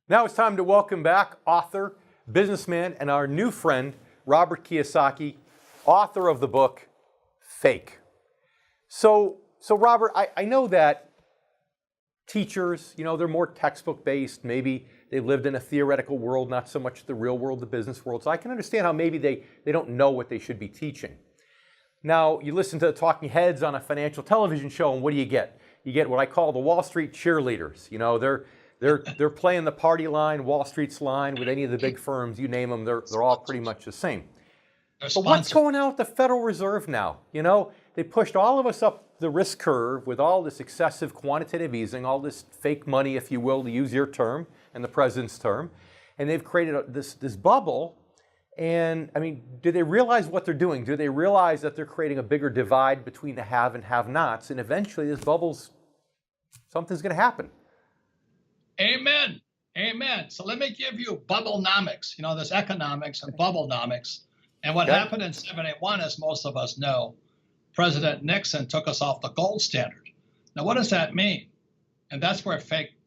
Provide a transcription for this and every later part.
Now it's time to welcome back author, businessman, and our new friend, Robert Kiyosaki, author of the book, Fake. So Robert, I know that teachers, they're more textbook based. Maybe they lived in a theoretical world, not so much the real world, the business world. So I can understand how maybe they don't know what they should be teaching. Now, you listen to the talking heads on a financial television show, and what do you get? You get what I call the Wall Street cheerleaders. They're playing the party line, Wall Street's line with any of the big firms, you name them, they're all pretty much the same. But what's going on with the Federal Reserve now? They pushed all of us up the risk curve with all this excessive quantitative easing, all this fake money, if you will, to use your term and the president's term, and they've created this bubble. And I mean, do they realize what they're doing? Do they realize that they're creating a bigger divide between the have and have-nots? And eventually, this something's going to happen. Amen. Amen. So let me give you bubblenomics. There's economics and bubblenomics. And what happened in 1971, as most of us know, President Nixon took us off the gold standard. Now, what does that mean? And that's where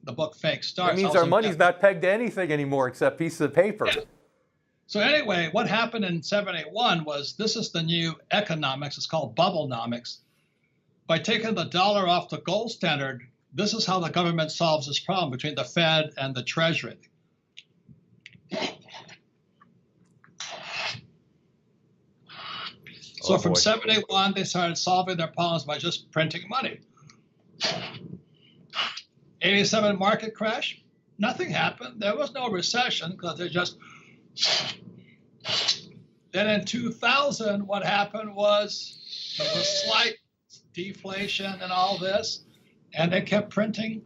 the book Fake starts. It means our money's not pegged to anything anymore except pieces of paper. Yeah. So anyway, what happened in 1971 was, this is the new economics. It's called bubblenomics. By taking the dollar off the gold standard, this is how the government solves this problem between the Fed and the Treasury. So from 1971, they started solving their problems by just printing money. 1987 market crash, nothing happened. There was no recession because they just... Then in 2000, what happened was there was slight deflation and all this, and they kept printing.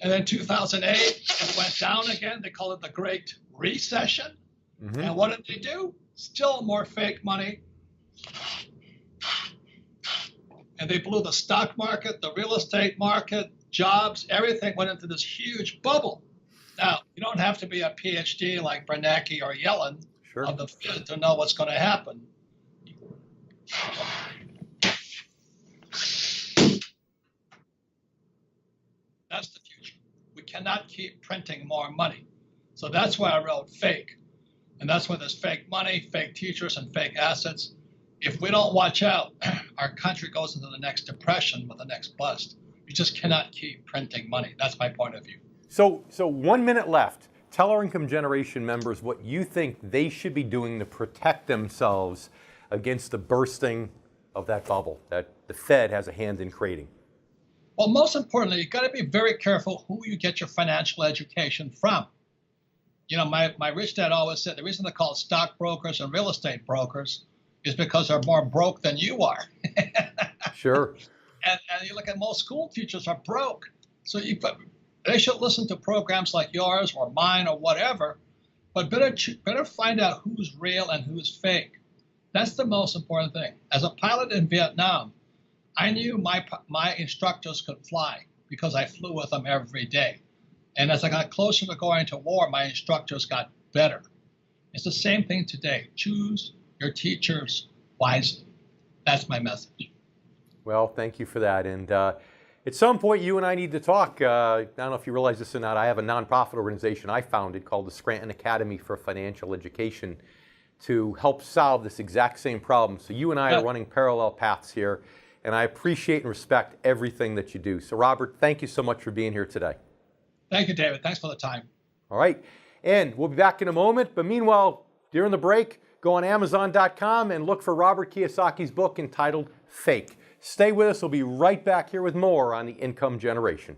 And then 2008, it went down again. They call it the Great Recession. Mm-hmm. And what did they do? Still more fake money. And they blew the stock market, the real estate market, jobs, everything went into this huge bubble. Now, you don't have to be a PhD like Bernanke or Yellen of the Fed to know what's going to happen. That's the future. We cannot keep printing more money. So that's why I wrote Fake. And that's why there's fake money, fake teachers, and fake assets. If we don't watch out, our country goes into the next depression with the next bust. We just cannot keep printing money. That's my point of view. So 1 minute left. Tell our income generation members what you think they should be doing to protect themselves against the bursting of that bubble that the Fed has a hand in creating. Well, most importantly, you've got to be very careful who you get your financial education from. My rich dad always said the reason they call stockbrokers and real estate brokers is because they're more broke than you are. Sure. And you look at most school teachers are broke. So they should listen to programs like yours or mine or whatever, but better find out who's real and who's fake. That's the most important thing. As a pilot in Vietnam, I knew my instructors could fly because I flew with them every day. And as I got closer to going to war, my instructors got better. It's the same thing today. Choose your teachers wisely. That's my message. Well, thank you for that. And at some point, you and I need to talk. I don't know if you realize this or not. I have a nonprofit organization I founded called the Scranton Academy for Financial Education to help solve this exact same problem. So you and I are running parallel paths here, and I appreciate and respect everything that you do. So Robert, thank you so much for being here today. Thank you, David. Thanks for the time. All right. And we'll be back in a moment. But meanwhile, during the break, go on Amazon.com and look for Robert Kiyosaki's book entitled Fake. Stay with us. We'll be right back here with more on the Income Generation.